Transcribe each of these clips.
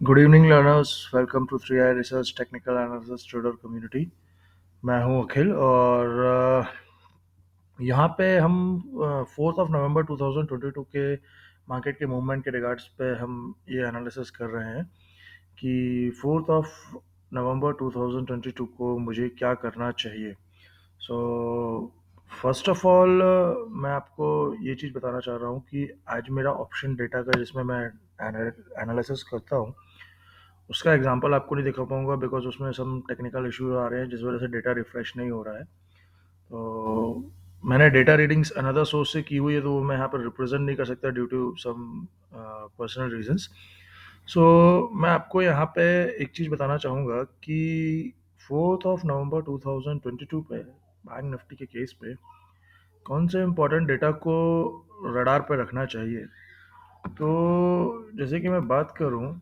Good evening learners, welcome to 3i research technical analysis trader community. मैं हूं अखिल और यहाँ पे हम 4 नवंबर 2022 के मार्केट के मूवमेंट के रिगार्ड्स पे हम ये एनालिसिस कर रहे हैं कि 4 नवंबर 2022 को मुझे क्या करना चाहिए। सो फर्स्ट ऑफ ऑल मैं आपको ये चीज़ बताना चाह रहा हूँ कि आज मेरा ऑप्शन डेटा का जिसमें मैं एनालिसिस करता हूँ उसका एग्जांपल आपको नहीं दिखा पाऊंगा बिकॉज उसमें सम टेक्निकल इश्यूज आ रहे हैं जिस वजह से डेटा रिफ्रेश नहीं हो रहा है। तो मैंने डेटा रीडिंग्स अनदर सोर्स से की हुई है तो वो मैं यहाँ पर रिप्रेजेंट नहीं कर सकता due to some personal reasons. So मैं आपको यहाँ पे एक चीज़ बताना चाहूँगा कि 4 नवंबर 2022 पे बैंक निफ्टी के केस पे कौन से इम्पोर्टेंट डेटा को रडार पे रखना चाहिए। तो जैसे कि मैं बात करूं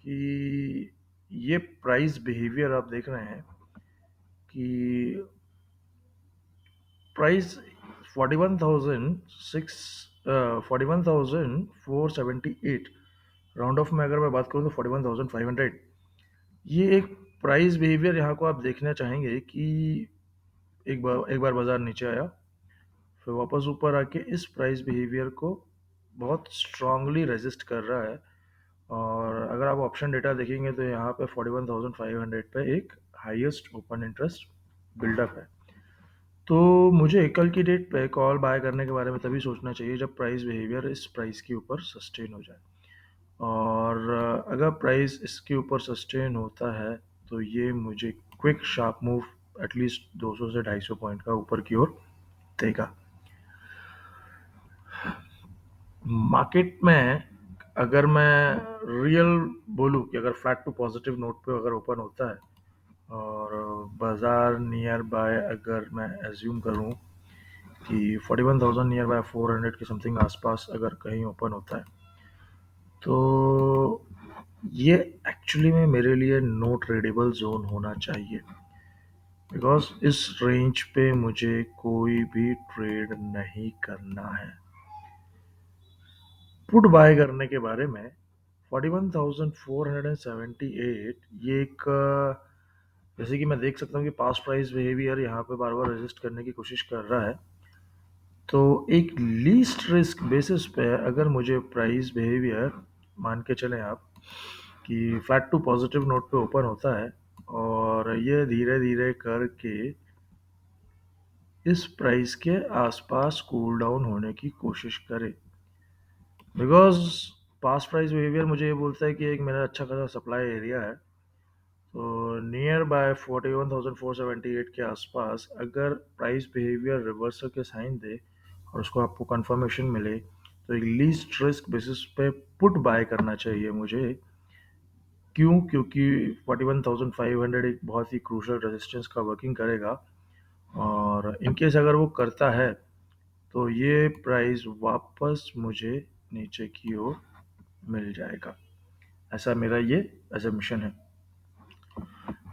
कि ये प्राइस बिहेवियर आप देख रहे हैं कि प्राइस 41,478 राउंड ऑफ में अगर मैं बात करूं तो 41,500। ये एक प्राइस बिहेवियर यहाँ को आप देखना चाहेंगे कि एक बार बाजार नीचे आया, फिर वापस ऊपर आके इस प्राइस बिहेवियर को बहुत स्ट्रांगली रेजिस्ट कर रहा है। और अगर आप ऑप्शन डेटा देखेंगे तो यहाँ पे 41,500 पे एक हाईएस्ट ओपन इंटरेस्ट बिल्डअप है। तो मुझे कल की डेट पे कॉल बाय करने के बारे में तभी सोचना चाहिए जब प्राइस बिहेवियर इस प्राइस के ऊपर सस्टेन हो जाए। और अगर प्राइस इसके ऊपर सस्टेन होता है तो ये मुझे क्विक शार्प मूव एटलीस्ट 200 से 250 पॉइंट का ऊपर की ओर देगा। मार्केट में अगर मैं रियल बोलूँ कि अगर फ्लैट टू पॉजिटिव नोट पे अगर ओपन होता है और बाजार नियर बाय अगर मैं एज्यूम करूँ कि 41,000 नियर बाय 400 के समथिंग आसपास अगर कहीं ओपन होता है तो ये एक्चुअली में मेरे लिए नो ट्रेडेबल जोन होना चाहिए बिकॉज इस रेंज पे मुझे कोई भी ट्रेड नहीं करना है। पुट बाय करने के बारे में 41,478 ये एक जैसे कि मैं देख सकता हूँ कि पास्ट प्राइस बिहेवियर यहाँ पे बार बार रेजिस्ट करने की कोशिश कर रहा है। तो एक लीस्ट रिस्क बेसिस पे अगर मुझे प्राइस बिहेवियर मान के चलें आप कि फ्लैट टू पॉजिटिव नोट पे ओपन होता है और ये धीरे धीरे करके इस प्राइस के आसपास कूल डाउन होने की कोशिश करे बिकॉज पास्ट प्राइस बिहेवियर मुझे ये बोलता है कि एक मेरा अच्छा खासा सप्लाई एरिया है। तो नियर बाय 41,478 के आसपास अगर प्राइस बिहेवियर रिवर्सल के साइन दे और उसको आपको कंफर्मेशन मिले तो एक लीस्ट रिस्क बेसिस पे पुट बाय करना चाहिए मुझे। क्यों? क्योंकि 41,500 एक बहुत ही क्रूशल रेजिस्टेंस का वर्किंग करेगा और इनकेस अगर वो करता है तो ये प्राइस वापस मुझे नीचे की ओर मिल जाएगा। ऐसा मेरा ये एजम्पशन है।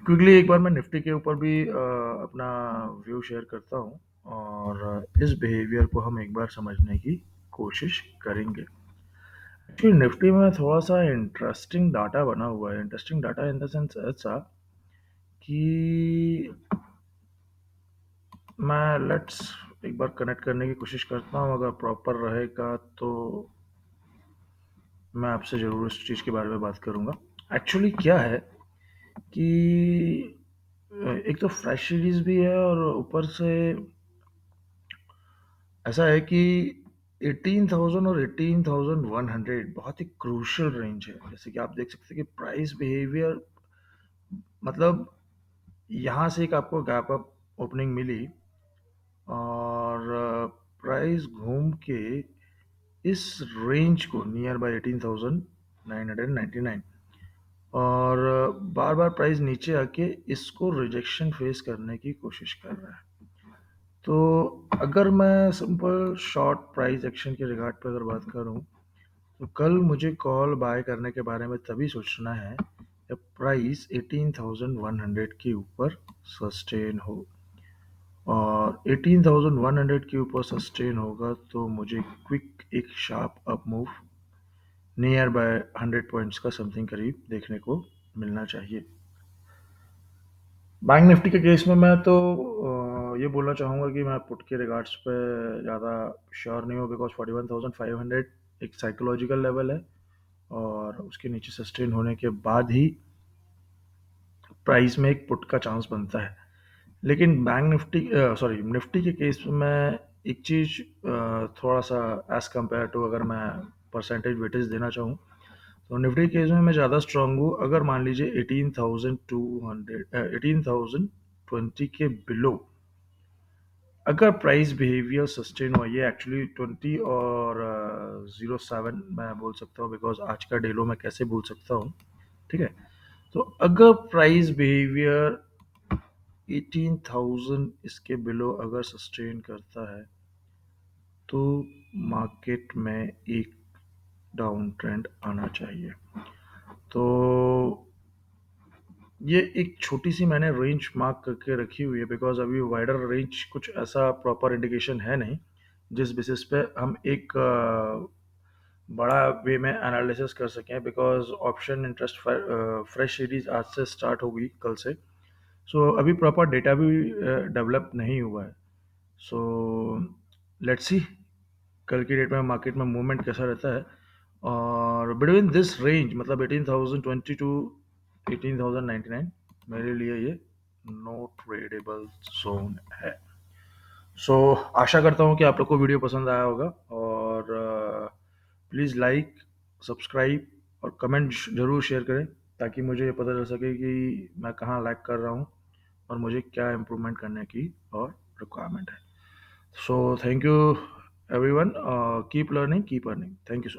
क्विकली एक बार मैं निफ्टी के ऊपर भी अपना व्यू शेयर करता हूँ और इस बिहेवियर को हम एक बार समझने की कोशिश करेंगे। एक्चुअली निफ्टी में थोड़ा सा इंटरेस्टिंग डाटा बना हुआ है। Interesting data in the sense ऐसा कि मैं लेट्स एक बार कनेक्ट करने की कोशिश करता हूँ, अगर प्रॉपर रहेगा तो मैं आपसे ज़रूर इस चीज़ के बारे में बात करूँगा। एक्चुअली क्या है कि एक तो फ्रेश सीरीज भी है और ऊपर से ऐसा है कि 18,000 और 18,100 बहुत ही क्रूशियल रेंज है। जैसे कि आप देख सकते हैं कि प्राइस बिहेवियर मतलब यहाँ से एक आपको गैप अप ओपनिंग मिली और प्राइस घूम के इस रेंज को नियर बाय 18,999 और बार बार प्राइस नीचे आके इसको रिजेक्शन फेस करने की कोशिश कर रहा है। तो अगर मैं सिंपल शॉर्ट प्राइस एक्शन के रिगार्ड पे अगर बात करूं तो कल मुझे कॉल बाय करने के बारे में तभी सोचना है जब प्राइस 18,100 के ऊपर सस्टेन हो और 18,100 के ऊपर सस्टेन होगा तो मुझे क्विक एक sharp up move near by 100 points का समथिंग करीब देखने को मिलना चाहिए। बैंक निफ्टी के केस में मैं तो ये बोलना चाहूँगा कि मैं पुट के रिगार्ड्स पे ज़्यादा श्योर नहीं हूँ, बिकॉज 41,500 एक साइकोलॉजिकल लेवल है और उसके नीचे सस्टेन होने के बाद ही प्राइस में एक पुट का चांस बनता है। लेकिन बैंक निफ्टी सॉरी निफ्टी के केस में मैं एक चीज़ थोड़ा सा एज कम्पेयर टू, अगर मैं परसेंटेज वेटेज देना चाहूँ, तो निफ्टी केस में मैं ज़्यादा स्ट्रांग हूँ। अगर मान लीजिए 18,20 के बिलो अगर प्राइस बिहेवियर सस्टेन हुआ, ये एक्चुअली 20 और 07 मैं बोल सकता हूँ, बिकॉज आज का डेलो मैं कैसे बोल सकता हूँ, ठीक है। तो अगर प्राइस बिहेवियर 18,000 इसके बिलो अगर सस्टेन करता है तो मार्केट में एक डाउन ट्रेंड आना चाहिए। तो ये एक छोटी सी मैंने रेंज मार्क करके रखी हुई है, बिकॉज अभी वाइडर रेंज कुछ ऐसा प्रॉपर इंडिकेशन है नहीं जिस बेसिस पे हम एक बड़ा वे में एनालिसिस कर सकें, because option interest fresh series आज से स्टार्ट होगी, कल से। सो अभी प्रॉपर डेटा भी डेवलप नहीं हुआ है। सो लेट्स सी कल की डेट में मार्केट में मूवमेंट कैसा रहता है। और बिटवीन दिस रेंज, मतलब 18,020 टू 18,099, मेरे लिए ये नो ट्रेडेबल जोन है। सो आशा करता हूँ कि आप लोग को वीडियो पसंद आया होगा, और प्लीज़ लाइक, सब्सक्राइब और कमेंट ज़रूर शेयर करें, ताकि मुझे ये पता चल सके कि मैं कहाँ लैग कर रहा हूँ और मुझे क्या इम्प्रूवमेंट करने की और रिक्वायरमेंट है। So thank you everyone, keep learning, keep earning. Thank you so